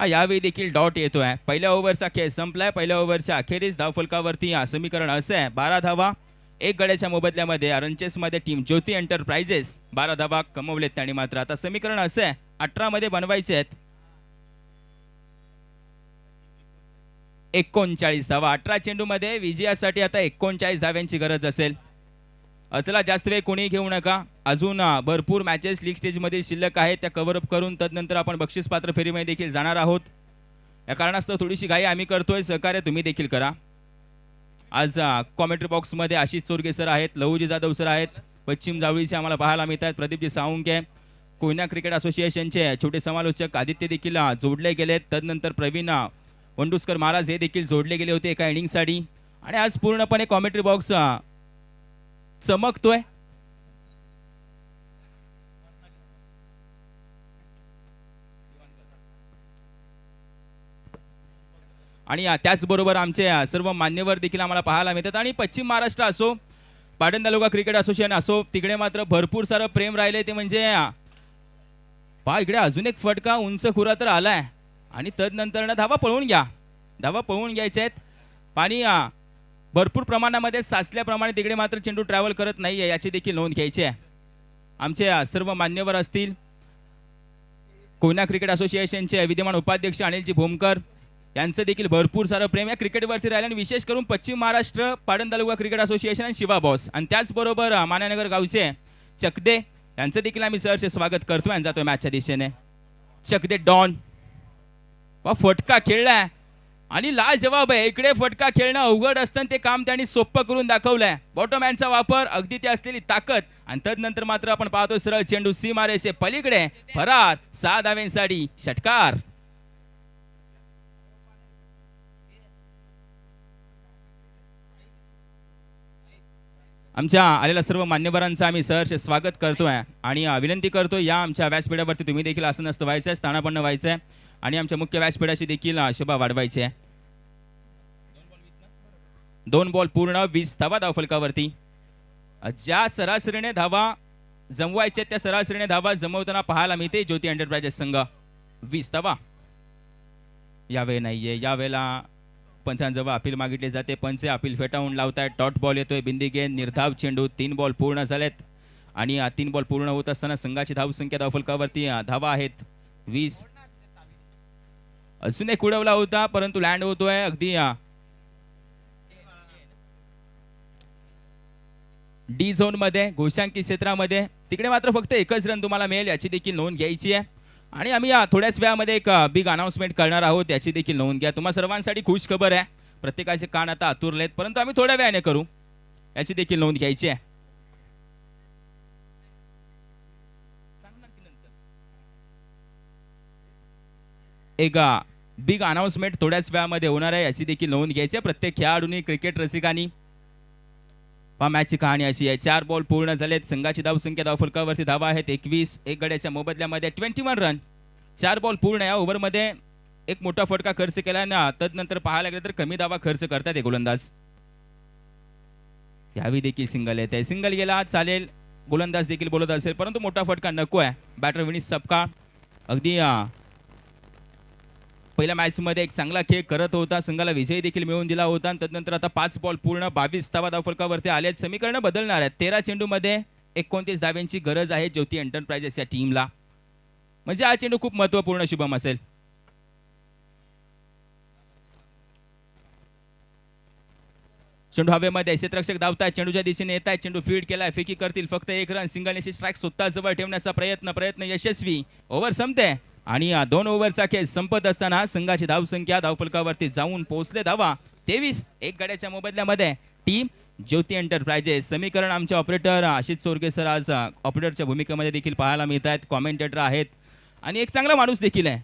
यावेळी देखील डॉट येतोय. पहिल्या ओव्हरचा खेळ संपलाय. पहिल्या ओव्हरच्या अखेरीस धावफलकावरती समीकरण असं आहे 12 धावा 1 गड्याच्या मोबदल्यामध्ये रनचेस मध्ये टीम ज्योती एंटरप्राइजेस 12 धावा कमवलेत त्यांनी मात्र. आता समीकरण असं आहे 18 मध्ये बनवायचे आहेत. 39 धावा 18 चेंडू मध्ये विजयासाठी आता 39 धाव्यांची गरज असेल. चला, जास्त वेळ कोणी घेऊ नका. अजून भरपूर मॅचेस लीग स्टेज मध्ये शिल्लक आहेत, त्या कव्हर अप करून तदनंतर आपण बक्षीस पात्र फेरीमध्ये देखील जाणार आहोत. या कारणास्तव थोडीशी घाई आम्ही करतोय, सहकार्य तुम्ही देखील करा. आज कॉमेंट्री बॉक्स मध्ये आशिष चोरगे सर आहेत, लहूजी जाधव सर आहेत, पश्चिम जावळीचे आम्हाला पाहायला मिळत आहेत, प्रदीपजी साळुंके, कोयना क्रिकेट असोसिएशनचे छोटे समालोचक आदित्य देखील जोडले गेलेत. तदनंतर प्रवीण वंडुस्कर महाराज हे देखील जोडले गेले होते एका इनिंगसाठी. आणि आज पूर्णपणे कॉमेंट्री बॉक्स चमकतोय. आणि त्याचबरोबर आमचे सर्व मान्यवर देखील आम्हाला पाहायला मिळतात. आणि पश्चिम महाराष्ट्र असो, पाटण तालुका क्रिकेट असोसिएशन असो, तिकडे मात्र भरपूर सारं प्रेम राहिले. ते म्हणजे पहा, इकडे अजून एक फटका उंच खुरा तर आलाय आणि तदनंतर धावा पळवून घ्या, धावा पळवून घ्यायचे आहेत. पाणी भरपूर प्रमाणामध्ये साचल्याप्रमाणे तिकडे मात्र चेंडू ट्रॅव्हल करत नाहीये, याची देखील नोंद घ्यायची आहे. आमचे सर्व मान्यवर असतील, कोयना क्रिकेट असोसिएशनचे विद्यमान उपाध्यक्ष अनिलजी भोमकर यांचं देखील भरपूर सारं प्रेम या क्रिकेटवरती राहिलं. आणि विशेष करून पश्चिम महाराष्ट्र पाटण तालुका क्रिकेट असोसिएशन आणि शिवा बॉस, आणि त्याचबरोबर मान्यनगर गावचे चकदे यांचं देखील आम्ही सहर्ष स्वागत करतोय आणि जातोय मॅचच्या दिशेने. चकदे डॉन फटका खेळलाय आणि लाजवाब आहे. इकडे फटका खेळणं अवघड असतं, ते काम त्यांनी सोपं करून दाखवलंय. बॉटमहँडचा वापर, अगदी ते असलेली ताकद, आणि तदनंतर मात्र आपण पाहतो सरळ चेंडू सीमारेषे पलीकडे फरार. 6 धाव्यांसाठी षटकार. आमच्या आलेल्या सर्व मान्यवरांचं आम्ही सहर्ष स्वागत करतोय आणि विनंती करतोय या आमच्या व्यासपीठावरती तुम्ही देखील आसनस्थ व्हायचं आहे, स्थानापन्न व्हायचं आहे आणि आमच्या मुख्य व्यासपीठाची देखील शोभा वाढवायची आहे. 2 बॉल पूर्ण 20 धावा धावफलकावरती. ज्या सरासरीने धावा जमवायच्या त्या सरासरीने धावा जमवताना पाहायला मिळते ज्योती एंटरप्राइजेस संघ. 20 धावा यावेळी नाहीये, यावेळेला पंचांजवळ अपील मागितले जाते. पंच अपील फेटाळून लावतायत. डॉट बॉल येतोय, बिंदी गेंद, निर्धाव चेंडू. 3 बॉल पूर्ण झालेत आणि 3 बॉल पूर्ण होत असताना संघाची धावसंख्या धावफलकावरती धावा आहेत 20. अजून एक उडवला होता परंतु लँड होतोय अगदी डी झोन मध्ये, घोषांकी क्षेत्रामध्ये. तिकडे मात्र फक्त एकच रन तुम्हाला मिळेल याची देखील नोंद घ्यायची आहे. आणि आम्ही थोड्याच वेळामध्ये एक बिग अनाउन्समेंट करणार आहोत, याची देखील नोंद घ्या. तुम्हा सर्वांसाठी खुश खबर आहे, प्रत्येकाचे कान आता आतुरलेत, परंतु आम्ही थोड्या वेळाने करू, याची देखील नोंद घ्यायची आहे. एक बिग अनाउन्समेंट थोड्याच वेळामध्ये होणार आहे, याची देखील नोंद घ्यायची आहे प्रत्येक खेळाडूंनी, क्रिकेट रसिकांनी. मॅचची कहाणी अशी आहे, 4 बॉल पूर्ण झालेत. संघाची धावसंख्या धावफलकावरती धावा आहेत 21. एक गड्याच्या मोबदल्यामध्ये 21 रन. 4 बॉल पूर्ण. या ओव्हरमध्ये एक मोठा फटका खर्च केला ना, तदनंतर पाहायला गेलं तर कमी धावा खर्च करतात हे गोलंदाज. यावेळी देखील सिंगल येते, सिंगल गेला चालेल, गोलंदाज देखील बोलत असेल, परंतु मोठा फटका नको आहे. बॅटर विनीत सपकाळ अगदी पहिल्या मॅच मध्ये एक चांगला खेळ करत होता, संघाला विजय देखील मिळवून दिला होता. तदनंतर आता 5 बॉल पूर्ण 22 धावा धावफलकावरती आलेत. समीकरण बदलणार आहेत. 13 चेंडू मध्ये 29 धाव्यांची गरज आहे ज्योती एंटरप्राइजेस या टीमला. म्हणजे हा चेंडू खूप महत्वपूर्ण शुभम असेल. चेंडू हवेमध्ये, क्षेत्ररक्षक धावताय, चेंडूच्या दिशेने येत आहे, चेंडू फील्ड केलाय, फेकी करतील फक्त 1 रन. सिंगलनेशी स्ट्राईक स्वतः जवळ ठेवण्याचा प्रयत्न यशस्वी. ओव्हर संपते आणि 2 ओव्हरचा खेळ संपत असताना संघाची धावसंख्या धावफलकावरती जाऊन पोहोचले धावा 23. एक गड्याच्या मोबदल्यामध्ये टीम ज्योती एंटरप्राइजेस. समीकरण आमचे ऑपरेटर आशिष चोरगे सर आज ऑपरेटरच्या भूमिकेमध्ये देखील पाहायला मिळत आहेत, कॉमेंटेटर आहेत आणि एक चांगला माणूस देखील आहे.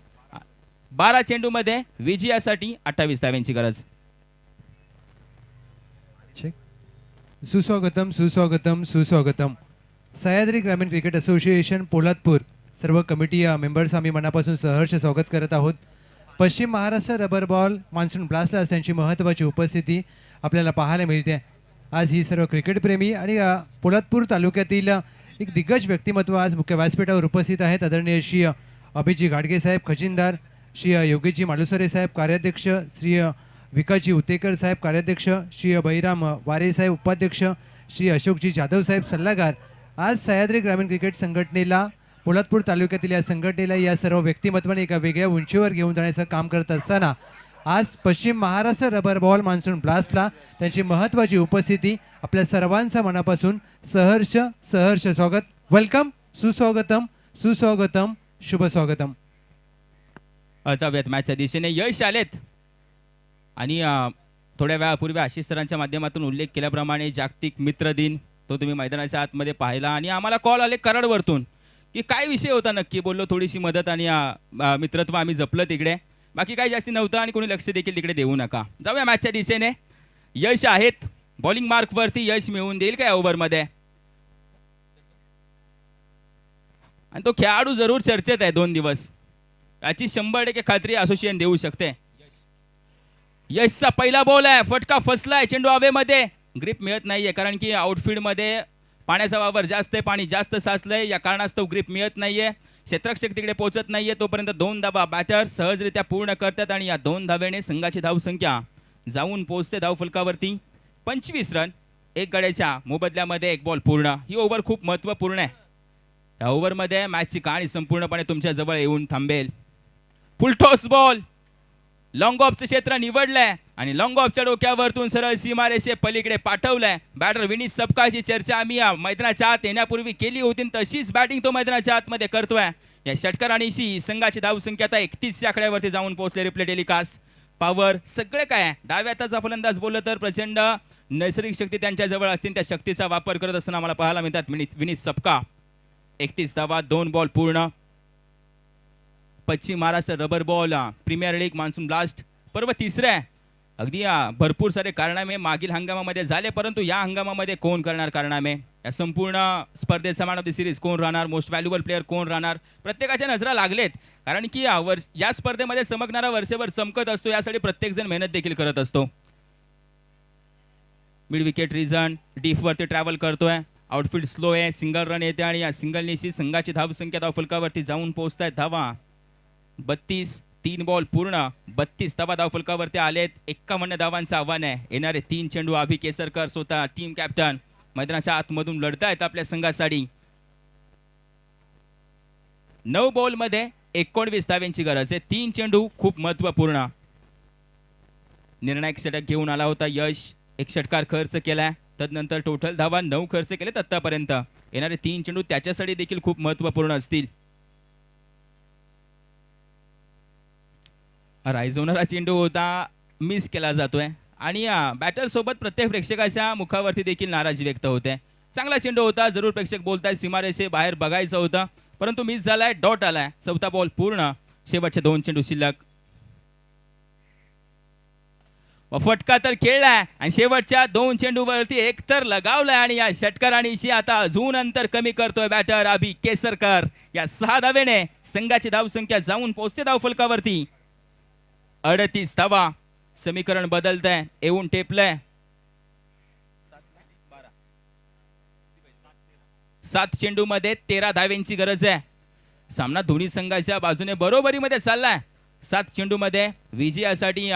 12 चेंडू मध्ये विजयासाठी 28 धाव्यांची गरज. सुस्वागतम सुस्वागतम सुस्वागतम. सह्याद्री ग्रामीण क्रिकेट असोसिएशन पोलादपूर सर्व कमिटी मेंबर्स आम्ही मनापासून सहर्ष स्वागत करत आहोत. पश्चिम Maharashtra rubber ball monsoon blasters त्यांची महत्त्वाची उपस्थिती आपल्याला पाहायला मिळते. आज ही सर्व क्रिकेटप्रेमी आणि पोलादपूर तालुक्यातील एक दिग्गज व्यक्तिमत्व आज मुख्य व्यासपीठावर उपस्थित आहेत. आदरणीय श्री अभिजी घाडगे साहेब खजिनदार, श्री योगीजी मालुसरे साहेब कार्याध्यक्ष, श्री विकासजी उतेकर साहेब कार्याध्यक्ष, श्री बहिराम वारे साहेब उपाध्यक्ष, श्री अशोकजी जाधव साहेब सल्लागार. आज सह्याद्री ग्रामीण क्रिकेट संघटनेला, पोलादपूर तालुक्यातील या संघटनेला या सर्व व्यक्तिमत्वाने एका वेगळ्या उंचीवर घेऊन जाण्याचं काम करत असताना आज पश्चिम महाराष्ट्र रबर बॉल मान्सून ब्लास्टला त्यांची महत्त्वाची उपस्थिती आपल्या सर्वांचं मनापासून सहर्ष सहर्ष स्वागत. वेलकम, सुस्वागतम सुस्वागतम, शुभ स्वागतम. जाऊयात मॅचच्या दिशेने. यश आलेत आणि थोड्या वेळापूर्वी आशिष सरांच्या माध्यमातून उल्लेख केल्याप्रमाणे जागतिक मित्र दिन तो तुम्ही मैदानाच्या आतमध्ये पाहिला आणि आम्हाला कॉल आले कराडवरतून की काय विषय होता नक्की. बोललो थोडीशी मदत आणि मित्रत्व आम्ही जपलं तिकडे, बाकी काही जास्ती नव्हतं आणि कोणी लक्ष देखील तिकडे देऊ नका. जाऊया मॅचच्या दिशेने. यश आहेत, बॉलिंग मार्क वरती यश मिळवून देईल काय ओव्हरमध्ये, आणि तो खेळाडू जरूर चर्चेत आहे 2 दिवस, याची 100% खात्री असोसिएशन देऊ शकते. यशचा पहिला बॉल आहे, फटका फसलाय, चेंडू हवेमध्ये, ग्रिप मिळत नाहीये कारण की आउटफील्ड मध्ये पाण्याचा वावर जास्त आहे, पाणी जास्त साचलंय, या कारणास्तव ग्रिप मिळत नाहीये. क्षेत्ररक्षक तिकडे पोहोचत नाहीये, तोपर्यंत 2 धावा बॅटर सहजरित्या पूर्ण करतात आणि या 2 धावेने संघाची धावसंख्या जाऊन पोहोचते धावफलकावरती 25 रन. एक गड्याच्या मोबदल्यामध्ये 1 बॉल पूर्ण. ही ओव्हर खूप महत्त्वपूर्ण आहे. या ओव्हरमध्ये मॅचची कहाणी संपूर्णपणे तुमच्या जवळ येऊन थांबेल. फुल टॉस बॉल, लॉंग ऑफचं क्षेत्र निवडलंय आणि लॉंग ऑफच्या डोक्यावरतून सरळ सीमारेषे पलीकडे पाठवलंय. बॅटर विनीत सपकाळची चर्चा आम्ही मैदानाच्या आत येण्यापूर्वी केली होती, तशीच बॅटिंग तो मैदानाच्या आतमध्ये करतोय. या षटकारांशी संघाची धावसंख्या आता 31 आकड्यावरती जाऊन पोहोचले. रिप्ले टेलिकास्ट, पॉवर सगळे काय, डाव्या हाताचा फलंदाज बोललं तर प्रचंड नैसर्गिक शक्ती त्यांच्या जवळ असतील, त्या शक्तीचा वापर करत असताना आम्हाला पाहायला मिळतात विनीत सपकाळ. 31 धावा, 2 बॉल पूर्ण. पश्चिम Maharashtra rubber ball premier league monsoon blast पर्व 3रं आहे. अगदी भरपूर सारे कारनामे मागील हंगामामध्ये झाले, परंतु या हंगामामध्ये कोण करणार कारनामे, या संपूर्ण स्पर्धेचा मॅन ऑफ द सिरीज कोण राहणार, मोस्ट व्हॅल्युएबल प्लेअर कोण राहणार, प्रत्येकाच्या नजरा लागलेत. कारण की या स्पर्धेमध्ये चमकणारा वर्षभर चमकत असतो, यासाठी प्रत्येक जण मेहनत देखील करत असतो. मिड विकेट रिझन डीप वरती ट्रॅव्हल करतोय, आउटफील्ड स्लो आहे, सिंगल रन येते आणि या सिंगलनीशी संघाची धावसंख्या धावफलकावरती जाऊन पोहोचतायत धावा 32. 3 बॉल पूर्ण 32 धावा धावफलकावरती आलेत. 51 धावांचं आव्हान आहे. येणारे 3 चेंडू अभि केसरकर स्वतः टीम कॅप्टन मैदानाच्या आतमधून लढतायत आपल्या संघासाठी. 9 बॉल मध्ये 19 धावांची गरज आहे. 3 चेंडू खूप महत्वपूर्ण. निर्णायक षटक घेऊन आला होता यश. 1 षटकार खर्च केलाय. तदनंतर टोटल धावा 9 खर्च केलेत आतापर्यंत. येणारे 3 चेंडू त्याच्यासाठी देखील खूप महत्वपूर्ण असतील. रायझोनरा चेंडू होता, मिस केला जातोय आणि बॅटर सोबत प्रत्येक प्रेक्षकाच्या मुखावरती देखील नाराजी व्यक्त होते. चांगला चेंडू होता, जरूर प्रेक्षक बोलतायत सीमारेषे बाहेर बघायचं होतं, परंतु मिस झालाय. डॉट आलाय. 4था बॉल पूर्ण. शेवटचे 2 चेंडू शिल्लक. फटका तर खेळलाय आणि शेवटच्या 2 चेंडूवरती एक तर लगावलाय आणि या षटकारांशी आता अजून अंतर कमी करतोय बॅटर अभि केसरकर. या 6 धावेने संघाची धावसंख्या जाऊन पोहोचते धावफलकावरती 38 धावा. समीकरण बदलतंय. येऊन टेपलंय. 7 चेंडू मध्ये 13 धावेंची गरज आहे. सामना दोन्ही संघाच्या बाजूने बरोबरीमध्ये चाललाय. 7 चेंडू मध्ये विजयासाठी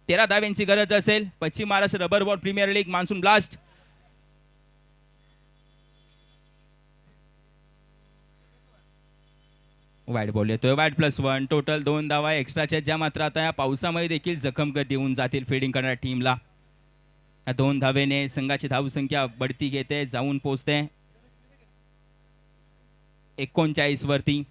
13 धावेंची गरज असेल. पश्चिम Maharashtra rubber ball premier league monsoon blast. वाईट बॉल येतोय. वाईट +1. टोटल 2 धावा एक्स्ट्राच्या, ज्या मात्र आता या पावसामुळे देखील जखमगत देऊन जातील फिल्डिंग करणाऱ्या टीमला. या 2 धावेने संघाची धावसंख्या बढती घेते, जाऊन पोहोचते 39 वरती.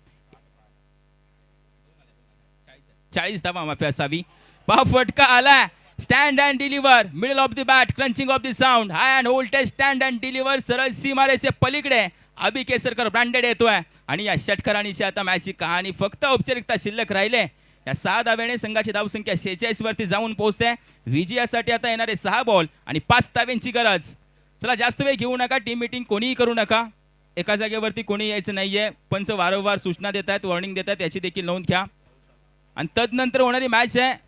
40 धावा माफी असावी. पहा फटका आला. Stand and deliver. Middle of the bat. Crunching of the sound. High and voltage stand and deliver. सरळ सीमारेषे पलीकडे अभि केसरकर ब्रँडेड येतोय आणि या षटकारांची आता मॅचची कहाणी फक्त औपचारिकता शिल्लक राहिले. या 6 धावेने संघाची धावसंख्या 46 वरती जाऊन पोहोचते. विजयासाठी आता येणारे 6 बॉल आणि 5 धावेंची गरज. चला जास्त वेळ घेऊ नका. टीम मीटिंग कोणीही करू नका. एका जागेवरती कोणी यायचं नाहीये. पंच वारंवार सूचना देत आहेत, वॉर्निंग देत आहेत, याची देखील नोंद घ्या. आणि तदनंतर होणारी मॅच आहे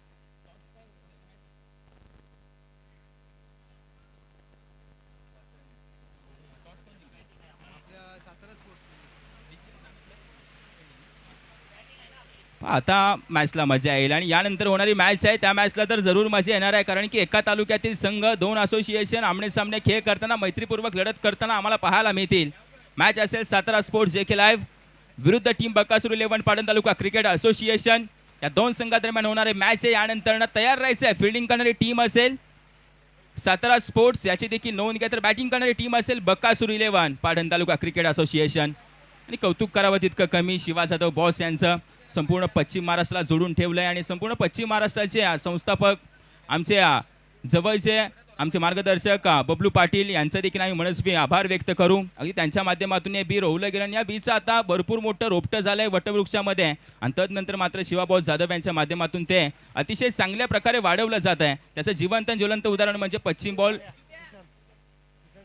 आता मॅचला मजा येईल आणि यानंतर होणारी मॅच आहे त्या मॅचला तर जरूर मजा येणार आहे, कारण की एका तालुक्यातील संघ 2 असोसिएशन आमने सामने खेळ करताना मैत्रीपूर्वक लढत करताना आम्हाला पाहायला मिळतील. मॅच असेल सातारा स्पोर्ट्स जेके लाईव्ह विरुद्ध टीम बकासूर 11 पाटण तालुका क्रिकेट असोसिएशन. या 2 संघादरम्यान होणारे मॅच आहे. यानंतर तयार राहायचं आहे. फिल्डिंग करणारी टीम असेल सातारा स्पोर्ट्स, याची देखील नोंद घ्या. तर बॅटिंग करणारी टीम असेल बकासूर 11 पाटण तालुका क्रिकेट असोसिएशन. आणि कौतुक करावं तितकं कमी, शिवा जाधव बॉस यांचं संपूर्ण पश्चिम महाराष्ट्राला जोडून ठेवलंय आणि संपूर्ण पश्चिम महाराष्ट्राचे संस्थापक आमचे जवळचे आमचे मार्गदर्शक बबलू पाटील यांचा देखील आम्ही मनस्वी आभार व्यक्त करू. अगदी त्यांच्या माध्यमातून हे बी रोवलं गेलं आणि या बीचं आता भरपूर मोठं रोपटं झालंय वटवृक्षामध्ये आणि तदनंतर मात्र शिवाभाऊ जाधव यांच्या माध्यमातून ते अतिशय चांगल्या प्रकारे वाढवलं जात आहे. त्याचं जिवंत ज्वलंत उदाहरण म्हणजे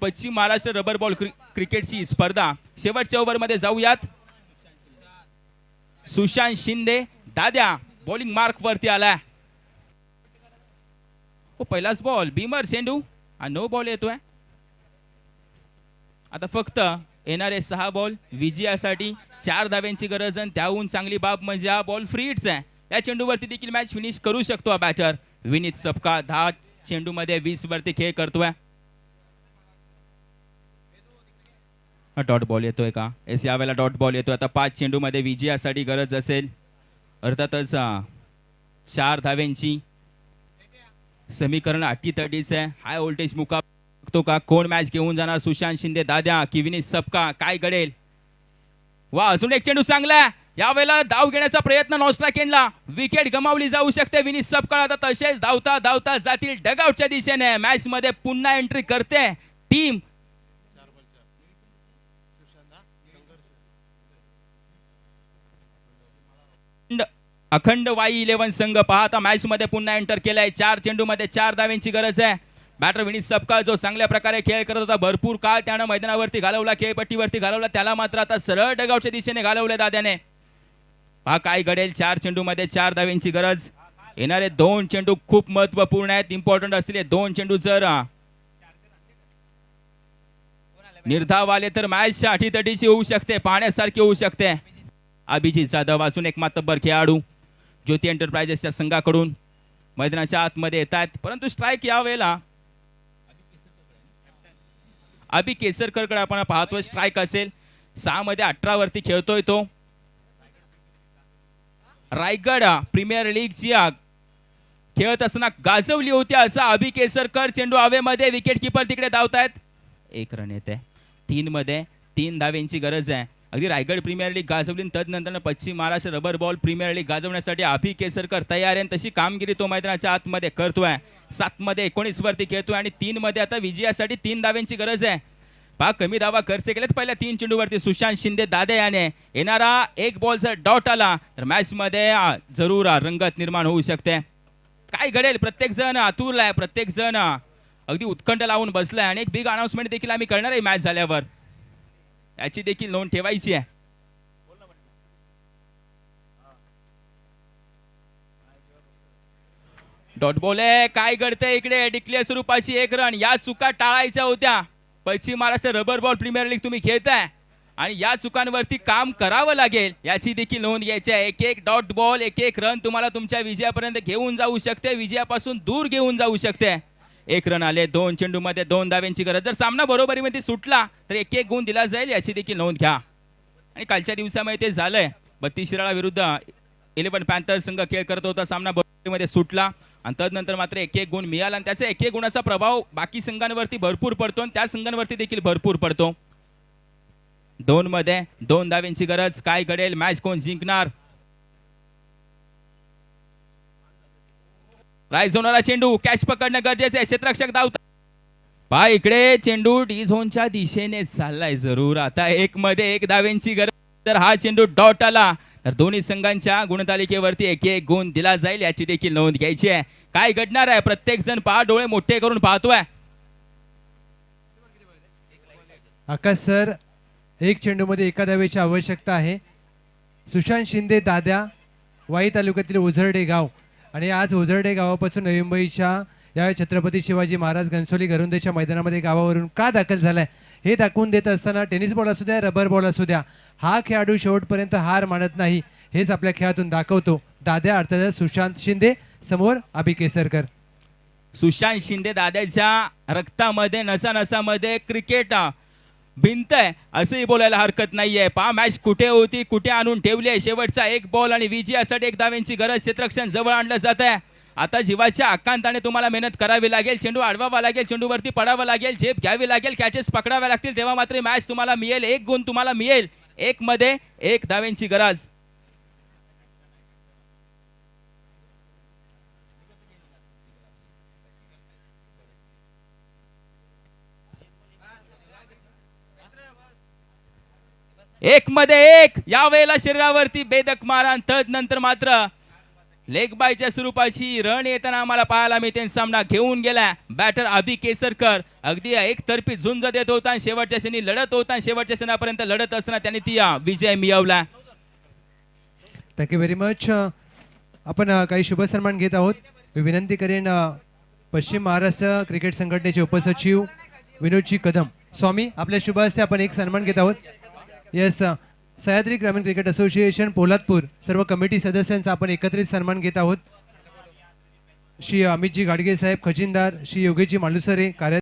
पश्चिम महाराष्ट्र रबर बॉल क्रिकेटची स्पर्धा. शेवटच्या ओव्हरमध्ये जाऊयात. सुशांत शिंदे दाद्या बॉलिंग मार्क वरती आलाय. पहिलाच बॉल बीमर चेंडू आणि 9 बॉल येतोय. आता फक्त येणारे 6 बॉल विजयासाठी 4 धाव्यांची गरज आणि त्याहून चांगली बाब म्हणजे हा बॉल फ्री हिट्स आहे. या चेंडूवरती देखील मॅच फिनिश करू शकतो हा बॅटर विनीत सपका. 10 चेंडूमध्ये 20 वरती खेळ करतोय. डॉट बॉल येतोय का? एस यावेळेला डॉट बॉल येतोय. आता 5 चेंडूमध्ये विजयासाठी गरज असेल अर्थातच 4 धाव्यांची. समीकरण 38 आहे. हाय व्होल्टेज मुका बघतो का? कोण मॅच घेऊन जाणार? सुशांत शिंदे दाद्या की विनीत सपका? काय घडेल? वा अजून एक चेंडू चांगला. यावेळेला धाव घेण्याचा प्रयत्न नॉस्ट्राकेनला. विकेट गमावली जाऊ शकते. विनीत सपका आता तसेच धावता धावता जातील डगआउटच्या दिशेने. मॅच मध्ये पुन्हा एंट्री करते टीम अखंड वाई 11 संघ. पाहता मॅच मध्ये पुन्हा एंटर केलाय. 4 चेंडूमध्ये 4 धाव्यांची गरज आहे. बॅटर विनीत सपकाळ जो चांगल्या प्रकारे खेळ करत होता, भरपूर काळ त्यानं मैदानावरती घालवला, खेळपट्टीवरती घालवला, त्याला मात्र आता सरळ डगआउटच्या दिशेने घालवले दाद्याने. पहा काय घडेल. 4 चेंडूमध्ये 4 धाव्यांची गरज. येणारे 2 चेंडू खूप महत्वपूर्ण आहेत, इम्पॉर्टंट असतील. 2 चेंडू जर निर्धाव आले तर मॅच अटीतटीची होऊ शकते, पाहण्यासारखी होऊ शकते. अभिजित जाधव अजून एक मातब्बर खेळाडू ज्योती एंटरप्राइजेसच्या संघाकडून मैदानाच्या आतमध्ये येत आहेत, परंतु स्ट्राईक यावेळेला अभि केसरकरकडे आपण पाहतोय. स्ट्राईक असेल 6 मध्ये 18 वरती खेळतोय तो. रायगड प्रीमियर लीगची खेळत असताना गाजवली होती असा अभि केसरकर. चेंडू हवेमध्ये, विकेट किपर तिकडे धावतायत. 1 रन येते. 3 मध्ये 3 धावेंची गरज आहे. अगदी रायगड प्रीमियर लीग गाजवली, तदनंतर पश्चिम Maharashtra rubber ball premier league गाजवण्यासाठी अभि केसरकर तयार आहे. तशी कामगिरी तो मैदानाच्या आतमध्ये करतोय. 7 मध्ये 19 वरती खेळतोय आणि 3 मध्ये आता विजयासाठी 3 धावेंची गरज आहे. पहा कमी धावा खर्च केलेत पहिल्या 3 चेंडूवरती. सुशांत शिंदे दादे याने येणारा 1 बॉल जर डॉट आला तर मॅच मध्ये जरूर रंगत निर्माण होऊ शकते. काय घडेल प्रत्येक जण आतुरलाय, प्रत्येक जण अगदी उत्कंठ लावून बसलाय आणि एक बिग अनाउन्समेंट देखील आम्ही करणार आहे मॅच झाल्यावर, याची देखील नोंद ठेवायची आहे. डॉट बॉल आहे. काय घडतंय इकडे? डिक्लेअर स्वरूपाची 1 रन. या चुका टाळायच्या होत्या. पश्चिम Maharashtra rubber ball premier league तुम्ही खेळताय आणि या चुकांवरती काम करावं लागेल, याची देखील नोंद घ्यायची आहे. 1-1 डॉट बॉल, 1-1 रन तुम्हाला तुमच्या विजयापर्यंत घेऊन जाऊ शकते, विजयापासून दूर घेऊन जाऊ शकते. 1 रन आले. 2 चेंडूमध्ये 2 धावेंची गरज. जर सामना बरोबरीमध्ये सुटला तर 1-1 गुण दिला जाईल, याची देखील नोंद घ्या. आणि कालच्या दिवसामध्ये ते झालंय. 32 शिराळा विरुद्ध 11 पॅन्थर संघ खेळ करत होता. सामना बरोबरीमध्ये सुटला आणि तदनंतर मात्र 1-1 गुण मिळाला आणि त्याचा 1-1 गुणाचा प्रभाव बाकी संघांवरती भरपूर पडतो आणि त्या संघांवरती देखील भरपूर पडतो. 2 मध्ये 2 धावेंची गरज. काय घडेल? मॅच कोण जिंकणार? राईट झोनला चेंडू, कॅच पकडणं गरजेचं आहे. क्षेत्ररक्षक धावतात. पहा इकडे चेंडू डी झोनच्या दिशेने चाललाय जरूर. आता 1 मध्ये 1 धावेंची गरज. तर हा चेंडू डॉट आला तर दोन्ही संघांच्या गुणतालिकेवरती 1-1 गुण दिला जाईल, याची देखील नोंद घ्यायची आहे. काय घडणार आहे? प्रत्येक जण पहा डोळे मोठे करून पाहतोय. आकाश सर, 1 चेंडूमध्ये 1 धावेची आवश्यकता आहे. सुशांत शिंदे दाद्या, वाई तालुक्यातील ओझरडे गाव आणि आज ओझरडे गावापासून नवी मुंबईच्या या छत्रपती शिवाजी महाराज घनसोली घरुंदेच्या मैदानामध्ये गावावरून का दाखल झालाय हे दाखवून देत असताना टेनिस बॉल असू द्या, रबर बॉल असू द्या, हा खेळाडू शेवटपर्यंत हार मानत नाही, हेच आपल्या खेळातून दाखवतो. दाद्या अर्थात सुशांत शिंदे, समोर अभि केसरकर. सुशांत शिंदे दादाच्या रक्तामध्ये नसानसामध्ये क्रिकेट भिंत आहे असंही बोलायला हरकत नाहीये. पहा मॅच कुठे होती, कुठे आणून ठेवली आहे. शेवटचा 1 बॉल आणि विजयासाठी 1 धावेंची गरज. क्षेत्ररक्षण जवळ आणलं जात आहे. आता जीवाच्या आकांताने तुम्हाला मेहनत करावी लागेल. चेंडू अडवावा लागेल, चेंडूवरती पडावं लागेल, झेप घ्यावी लागेल, कॅचेस पकडाव्या लागतील, तेव्हा मात्र मॅच तुम्हाला मिळेल. 1 गुण तुम्हाला मिळेल. 1 मध्ये 1 धावेंची गरज. एक मध्ये 1 या वेळेला शरीरावरती बेदक मारा. तदनंतर मात्र लेग बायच्या स्वरूपाची रन येताना आम्हाला पाहायला मिळते. सामना घेऊन गेला बॅटर अभि केसरकर. अगदी एकतर्फी झुंज देत होता आणि शेवटच्या क्षणी लढत होता आणि शेवटच्या क्षणापर्यंत लढत असताना त्यांनी ती विजय मिळवला. Thank you very much. आपण काही शुभ सन्मान घेत आहोत. मी विनंती करेन पश्चिम महाराष्ट्र क्रिकेट संघटनेचे उपसचिव विनोदजी कदम स्वामी, आपल्या शुभ हस्ते आपण एक सन्मान घेत आहोत. येस, सह्याद्री ग्रामीण क्रिकेट असोसिएशन पोलादपूर सर्व कमिटी सदस्यांचा आपण एकत्रित सन्मान घेत आहोत. श्री अमितजी गाडगे साहेब खजिनदार, श्री योगेशजी मालुसरे कार्य